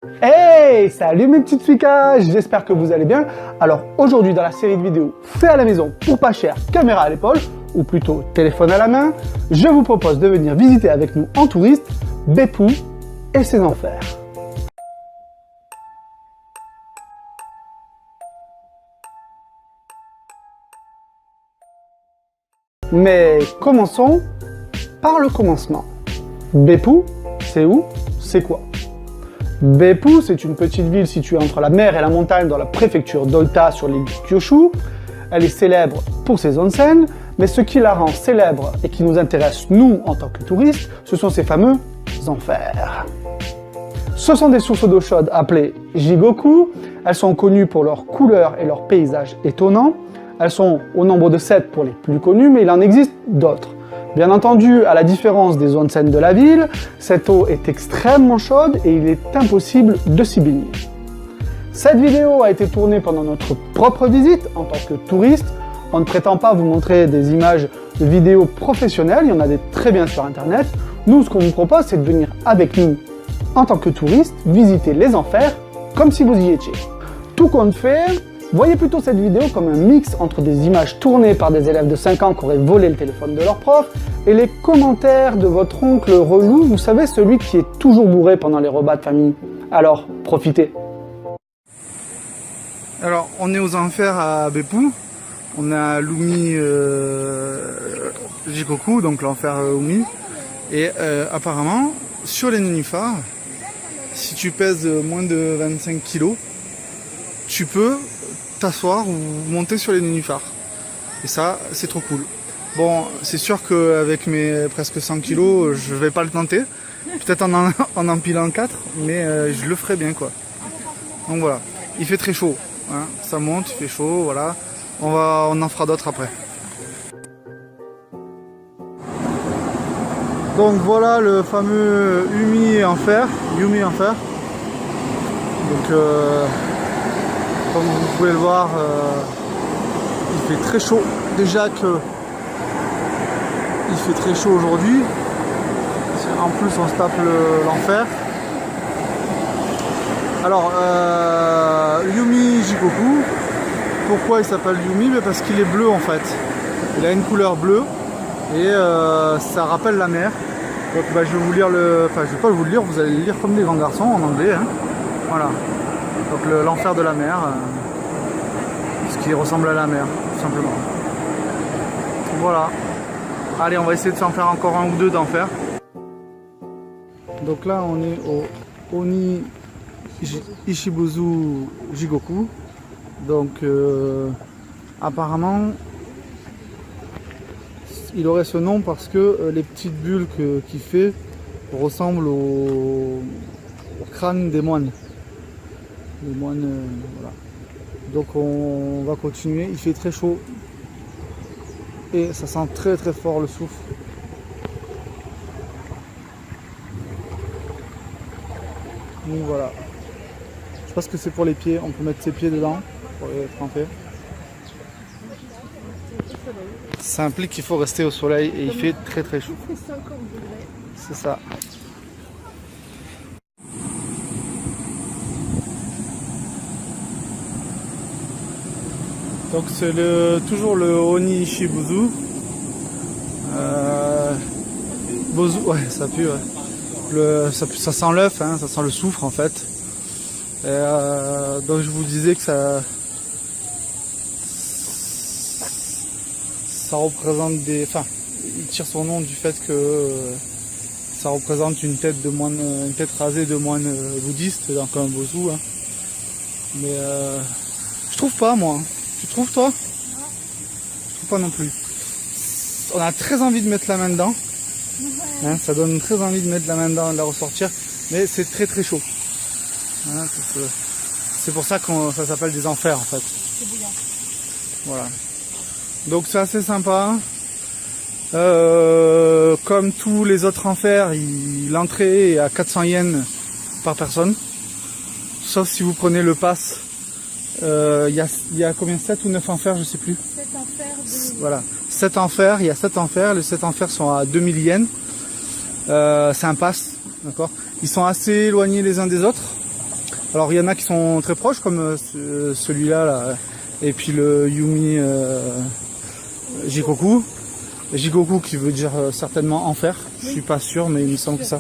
Hey, salut mes petites ficages, j'espère que vous allez bien. Alors aujourd'hui dans la série de vidéos fait à la maison pour pas cher, caméra à l'épaule, ou plutôt téléphone à la main, je vous propose de venir visiter avec nous en touriste Beppu et ses enfers. Mais commençons par le commencement. Beppu, c'est où? C'est quoi? Beppu, c'est une petite ville située entre la mer et la montagne dans la préfecture d'Ōta sur l'île de Kyushu. Elle est célèbre pour ses onsen, mais ce qui la rend célèbre et qui nous intéresse nous en tant que touristes, ce sont ses fameux enfers. Ce sont des sources d'eau chaude appelées Jigoku. Elles sont connues pour leur couleur et leur paysage étonnant. Elles sont au nombre de 7 pour les plus connues, mais il en existe d'autres. Bien entendu, à la différence des onsen de la ville, cette eau est extrêmement chaude et il est impossible de s'y baigner. Cette vidéo a été tournée pendant notre propre visite en tant que touriste. On ne prétend pas vous montrer des images de vidéos professionnelles, il y en a des très bien sur internet. Nous, ce qu'on vous propose, c'est de venir avec nous en tant que touriste, visiter les enfers comme si vous y étiez. Tout compte fait, voyez plutôt cette vidéo comme un mix entre des images tournées par des élèves de 5 ans qui auraient volé le téléphone de leur prof et les commentaires de votre oncle relou, vous savez, celui qui est toujours bourré pendant les repas de famille. Alors, profitez. Alors, on est aux enfers à Beppu. On a l'Umi Jigoku, donc l'enfer Umi. Et apparemment, sur les nénuphars, si tu pèses moins de 25 kg, tu peux t'asseoir ou monter sur les nénuphars. Et ça, c'est trop cool. Bon, c'est sûr qu'avec mes presque 100 kg, je vais pas le tenter. Peut-être en empilant 4, mais je le ferai bien, quoi. Donc voilà, il fait très chaud. Hein. Ça monte, il fait chaud, voilà. On en fera d'autres après. Donc voilà le fameux Yumi Enfer. Donc comme vous pouvez le voir, il fait très chaud. Déjà que il fait très chaud aujourd'hui. En plus on se tape l'enfer. Alors Yumi Jigoku, pourquoi il s'appelle Yumi? Parce qu'il est bleu en fait. Il a une couleur bleue et ça rappelle la mer. Donc je vais vous lire je vais pas vous le lire, vous allez le lire comme des grands garçons en anglais. Hein. Voilà. Donc l'enfer de la mer, ce qui ressemble à la mer, tout simplement. Voilà. Allez, on va essayer de s'en faire encore un ou deux d'enfer. Donc là, on est au Oni Ishibuzu Jigoku. Donc apparemment, il aurait ce nom parce que les petites bulles qu'il fait ressemblent au crâne des moines. Les moines, voilà. Donc on va continuer, il fait très chaud et ça sent très très fort le souffle. Donc voilà. Je pense que c'est pour les pieds, on peut mettre ses pieds dedans pour les tremper. Ça implique qu'il faut rester au soleil et il fait très très chaud. C'est ça. Donc c'est toujours le Oni Ishibuzu. Bozu, ouais, ça pue. Ouais. Ça sent l'œuf, hein, ça sent le soufre en fait. Donc je vous disais que ça représente des. Enfin, il tire son nom du fait que ça représente une tête de moine, une tête rasée de moine bouddhiste, donc un bozu. Hein. Mais je trouve pas moi. Tu trouves toi? Je trouve pas non plus. On a très envie de mettre la main dedans. Hein, ça donne très envie de mettre la main dedans et de la ressortir. Mais c'est très très chaud. Hein, c'est pour ça que ça s'appelle des enfers en fait. C'est bouillant. Voilà. Donc c'est assez sympa. Comme tous les autres enfers, l'entrée est à 400 yens par personne. Sauf si vous prenez le pass. Il y a combien, 7 ou 9 enfers, je sais plus. 7 enfers. Voilà. 7 enfers, il y a 7 enfers. Les 7 enfers sont à 2000 yens. C'est un pass, d'accord. Ils sont assez éloignés les uns des autres. Alors il y en a qui sont très proches comme celui-là là, et puis le Yumi Jikoku. Jikoku qui veut dire certainement enfer, je suis pas sûr mais il me semble que ça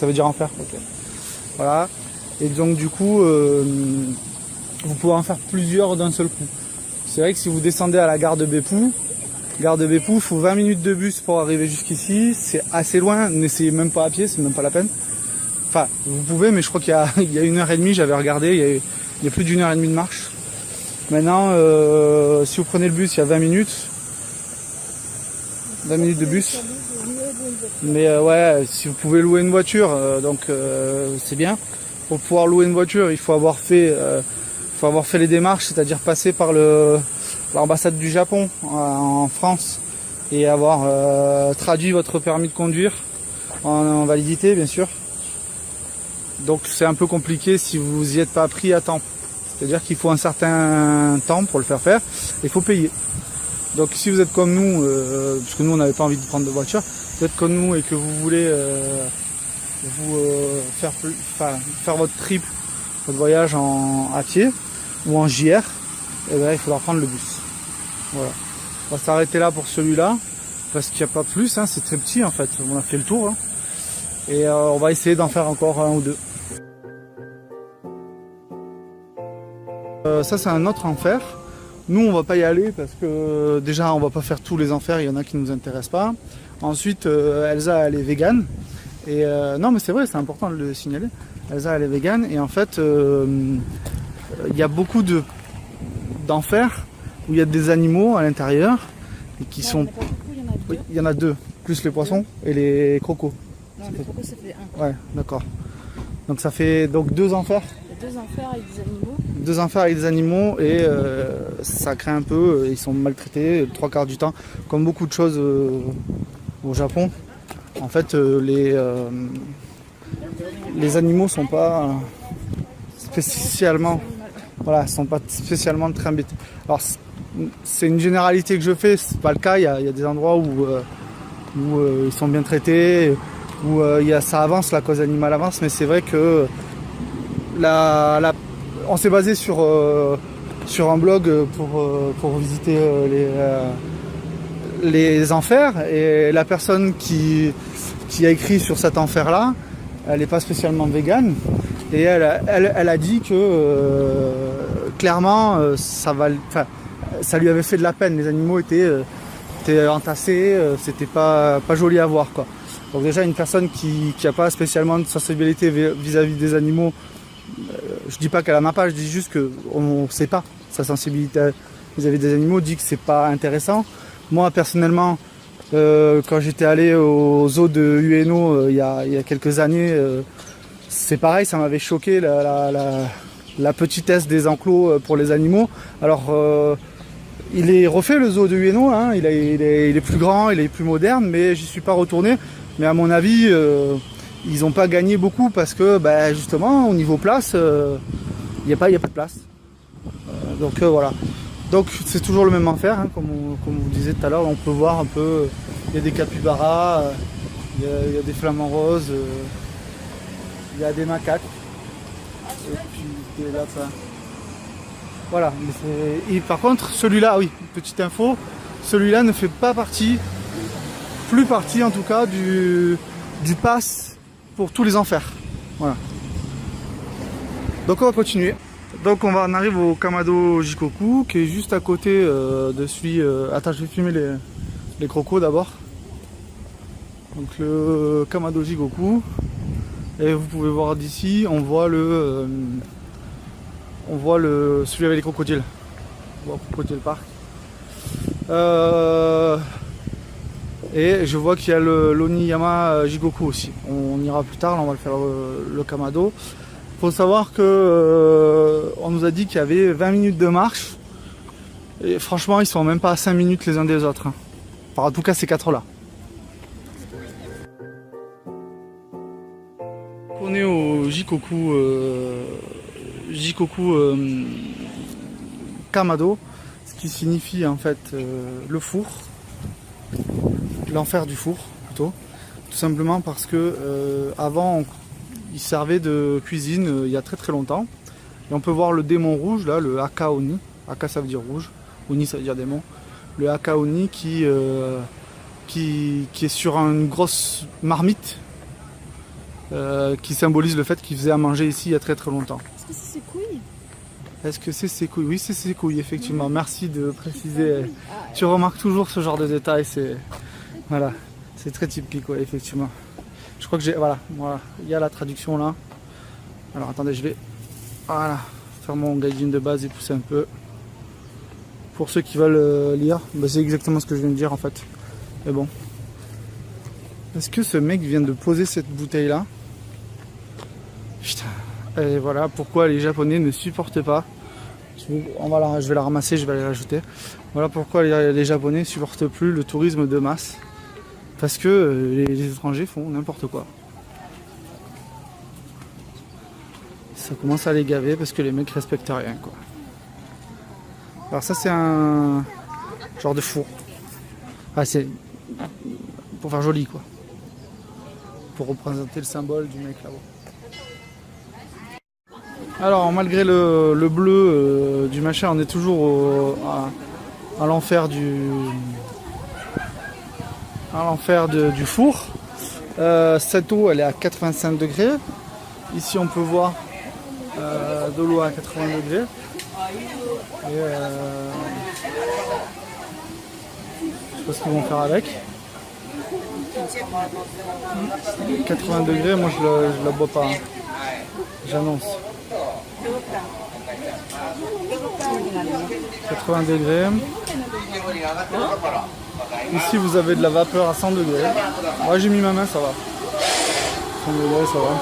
veut dire enfer. Okay. Voilà. Et donc du coup vous pouvez en faire plusieurs d'un seul coup. C'est vrai que si vous descendez à la gare de Beppu, il faut 20 minutes de bus pour arriver jusqu'ici, c'est assez loin, n'essayez même pas à pied, c'est même pas la peine. Enfin, vous pouvez, mais je crois qu'il y a 1h30, j'avais regardé, il y a plus d'1h30 de marche. Maintenant, si vous prenez le bus, il y a 20 minutes de bus. Mais ouais, si vous pouvez louer une voiture, c'est bien. Pour pouvoir louer une voiture, il faut avoir fait les démarches, c'est-à-dire passer par l'ambassade du Japon en France et avoir traduit votre permis de conduire en validité, bien sûr. Donc c'est un peu compliqué si vous y êtes pas pris à temps. C'est-à-dire qu'il faut un certain temps pour le faire. Il faut payer. Donc si vous êtes comme nous, parce que nous on n'avait pas envie de prendre de voiture, vous êtes comme nous et que vous voulez faire votre trip, votre voyage à pied ou en JR, et ben, il faudra prendre le bus. Voilà. On va s'arrêter là pour celui-là parce qu'il n'y a pas plus, hein, c'est très petit en fait. On a fait le tour. Hein. Et on va essayer d'en faire encore un ou deux. Ça c'est un autre enfer. Nous on va pas y aller parce que déjà on va pas faire tous les enfers, il y en a qui nous intéressent pas. Ensuite Elsa elle est végane. Et non mais c'est vrai, c'est important de le signaler. Elsa elle est végane et en fait il y a beaucoup d'enfers où il y a des animaux à l'intérieur et qui sont. Il y en a pas beaucoup, il y en a deux. Oui, il y en a deux, plus les poissons et les crocos. Non, les crocos ça fait un. Ouais, d'accord. Donc ça fait donc deux enfers. Il y a deux enfers avec des animaux. Deux enfers avec des animaux et ça craint un peu, ils sont maltraités le 3/4 du temps, comme beaucoup de choses au Japon. En fait, les animaux sont pas spécialement, sont pas spécialement très embêtés. Alors c'est une généralité que je fais, c'est pas le cas. Il y a des endroits où ils sont bien traités, où ça avance, la cause animale avance, mais c'est vrai que on s'est basé sur un blog pour visiter les enfers et la personne qui a écrit sur cet enfer là, elle n'est pas spécialement végane et elle a dit que clairement ça lui avait fait de la peine, les animaux étaient entassés, c'était pas joli à voir quoi. Donc déjà une personne qui n'a pas spécialement de sensibilité vis-à-vis des animaux, je dis pas qu'elle en a pas, je dis juste qu'on ne sait pas. Sa sensibilité vis-à-vis des animaux dit que c'est pas intéressant. Moi personnellement, quand j'étais allé au zoo de Ueno il y a quelques années, c'est pareil, ça m'avait choqué la petitesse des enclos pour les animaux. Alors il est refait le zoo de Ueno, hein, il est plus grand, il est plus moderne, mais j'y suis pas retourné. Mais à mon avis, ils n'ont pas gagné beaucoup parce que justement au niveau place, il n'y a pas de place. Donc voilà. Donc c'est toujours le même enfer, hein, comme vous disiez tout à l'heure, on peut voir un peu, il y a des capybaras, il y a des flamants roses, il y a des macaques, et puis des lapins. Voilà, et par contre celui-là, oui, petite info, celui-là ne fait pas partie, plus partie en tout cas du pass pour tous les enfers. Voilà. Donc on va continuer. Donc on arrive au Kamado Jikoku qui est juste à côté de celui. Attends, je vais filmer les crocos d'abord. Donc le Kamado Jikoku. Et vous pouvez voir d'ici, on voit celui avec les crocodiles. On voit Crocodile Park. Et je vois qu'il y a l'Oniyama Jigoku aussi. On ira plus tard, là on va le faire le Kamado. Il faut savoir que on nous a dit qu'il y avait 20 minutes de marche. Et franchement, ils sont même pas à 5 minutes les uns des autres. Hein. Enfin, en tout cas, ces quatre-là. On est au Jikoku Kamado, ce qui signifie en fait le four. L'enfer du four plutôt, tout simplement parce que avant il servait de cuisine il y a très très longtemps Et on peut voir le démon rouge, là, le Aka Oni. Aka ça veut dire rouge, Oni ça veut dire démon. Le Aka Oni qui est sur une grosse marmite qui symbolise le fait qu'il faisait à manger ici il y a très très longtemps. Est-ce que c'est ses couilles? Est-ce que c'est ses couilles? Oui, c'est ses couilles, effectivement. Merci de préciser. Tu remarques toujours ce genre de détails, voilà, c'est très typique, ouais, effectivement. Je crois que voilà, il y a la traduction là. Alors attendez, je vais faire mon gaijin de base et pousser un peu. Pour ceux qui veulent lire, c'est exactement ce que je viens de dire en fait. Mais bon. Est-ce que ce mec vient de poser cette bouteille là? Putain. Et voilà pourquoi les Japonais ne supportent pas. Je vais la ramasser, je vais la rajouter. Voilà pourquoi les Japonais ne supportent plus le tourisme de masse. Parce que les étrangers font n'importe quoi. Ça commence à les gaver parce que les mecs respectent rien, quoi. Alors ça c'est un genre de four. C'est pour faire joli, quoi. Pour représenter le symbole du mec là-haut. Alors malgré le bleu du machin, on est toujours à l'enfer du four. Cette eau elle est à 85 degrés. Ici on peut voir de l'eau à 80 degrés. Et je sais pas ce qu'ils vont faire avec. 80 degrés, moi je la bois pas. Hein. J'annonce. 80 degrés. Ici vous avez de la vapeur à 100 degrés. Moi j'ai mis ma main, ça va. 100 degrés, ça va.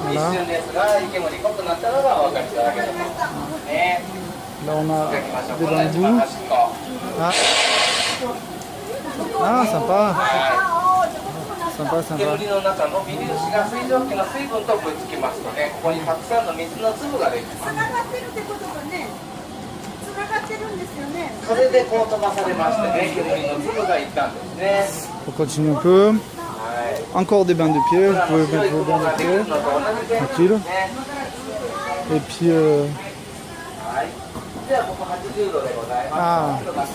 Voilà. Là on a des bambous. Ah sympa. Sympa, sympa. On continue un peu. Encore des bains de pied, vous pouvez mettre vos bains de pied. Tranquille. Et puis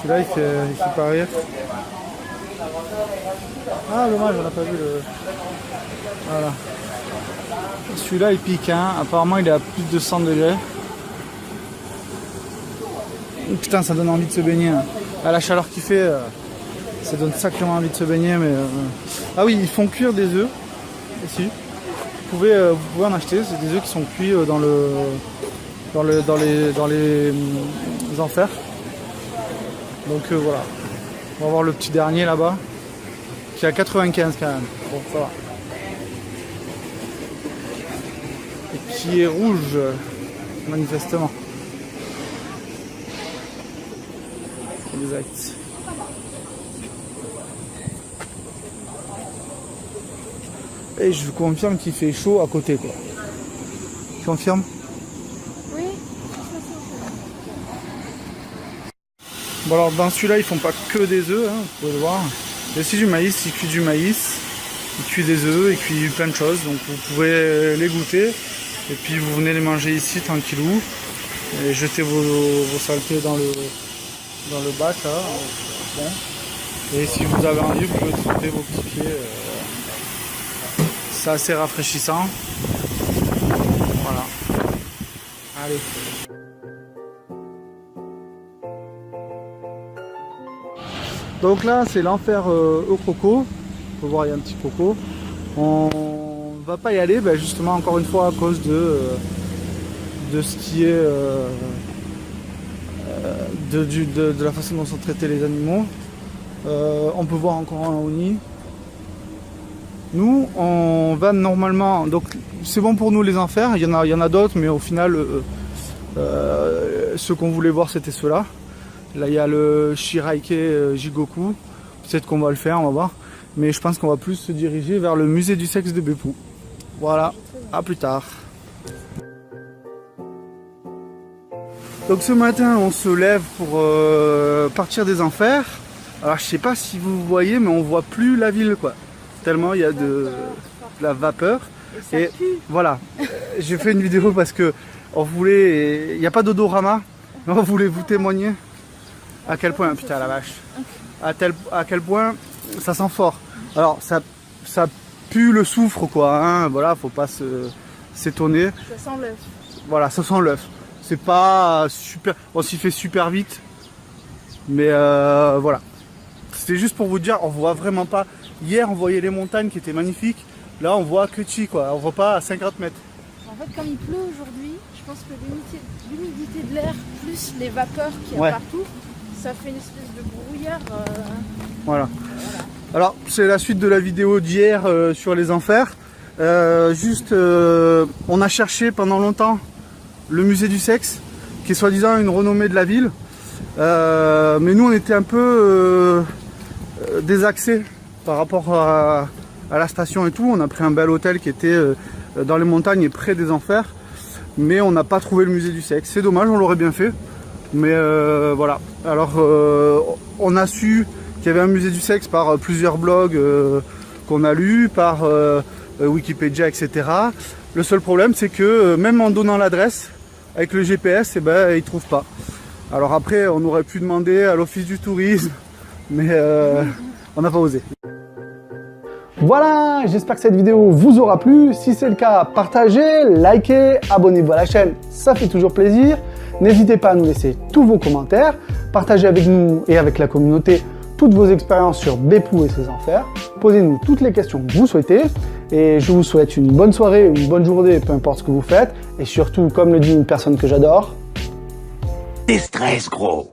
celui-là il fait pas rire. Ah dommage, on n'a pas vu le... Voilà. Celui-là il pique, hein. Apparemment il est à plus de 100 degrés. Oh, putain, ça donne envie de se baigner. Hein. À la chaleur qu'il fait, ça donne sacrément envie de se baigner. Mais ah oui, ils font cuire des œufs ici. Vous pouvez en acheter, c'est des œufs qui sont cuits dans les enfers. Donc voilà. On va voir le petit dernier là-bas. Qui est à 95 quand même. Bon, ça va. Et qui est rouge, manifestement. Exact. Et je vous confirme qu'il fait chaud à côté, quoi. Tu confirmes? Oui. Bon alors dans celui-là ils font pas que des œufs, hein, vous pouvez le voir. Il y a aussi du maïs, il cuit du maïs, il cuit des œufs, il cuit plein de choses, donc vous pouvez les goûter et puis vous venez les manger ici tranquillou et jeter vos saletés dans le bac là. Bon. Et si vous avez envie vous pouvez tremper vos petits pieds, c'est assez rafraîchissant. Voilà. Allez. Donc là c'est l'enfer au croco. On peut voir il y a un petit croco. On va pas y aller justement encore une fois à cause de ce qui est de la façon dont sont traités les animaux. On peut voir encore un Oni. Nous on va normalement, donc c'est bon pour nous les enfers, il y en a d'autres mais au final ceux qu'on voulait voir c'était ceux-là. Là il y a le Shiraike Jigoku, peut-être qu'on va le faire, on va voir. Mais je pense qu'on va plus se diriger vers le musée du sexe de Beppu. Voilà, à plus tard. Donc ce matin on se lève pour partir des enfers. Alors je sais pas si vous voyez mais on voit plus la ville quoi. Tellement il y a de la vapeur. Et ça pue. Voilà. j'ai fait une vidéo parce que on voulait, il n'y a pas d'odorama, mais on voulait vous témoigner à quel point, putain la vache, à quel point ça sent fort. Alors ça pue le soufre quoi, hein, voilà, faut pas s'étonner. Ça sent l'œuf. Voilà, ça sent l'œuf. C'est pas super, on s'y fait super vite, mais voilà. C'était juste pour vous dire, on voit vraiment pas. Hier on voyait les montagnes qui étaient magnifiques, là on voit que chi quoi, on voit pas à 50 mètres. En fait, comme il pleut aujourd'hui, je pense que l'humidité de l'air plus les vapeurs qu'il y a Ouais. partout, ça fait une espèce de brouillard. Voilà. Alors c'est la suite de la vidéo d'hier sur les enfers. On a cherché pendant longtemps le musée du sexe, qui est soi-disant une renommée de la ville. Mais nous on était un peu désaxés par rapport à la station et tout. On a pris un bel hôtel qui était dans les montagnes et près des enfers. Mais on n'a pas trouvé le musée du sexe. C'est dommage, on l'aurait bien fait. Mais voilà. Alors on a su qu'il y avait un musée du sexe par plusieurs blogs qu'on a lus, par Wikipédia, etc. Le seul problème c'est que même en donnant l'adresse, avec le GPS, eh ben, ils ne trouvent pas. Alors après, on aurait pu demander à l'office du tourisme, mais on n'a pas osé. Voilà, j'espère que cette vidéo vous aura plu. Si c'est le cas, partagez, likez, abonnez-vous à la chaîne, ça fait toujours plaisir. N'hésitez pas à nous laisser tous vos commentaires, partagez avec nous et avec la communauté toutes vos expériences sur Bepou et ses enfers. Posez-nous toutes les questions que vous souhaitez. Et je vous souhaite une bonne soirée, une bonne journée, peu importe ce que vous faites. Et surtout, comme le dit une personne que j'adore, Déstresse, gros.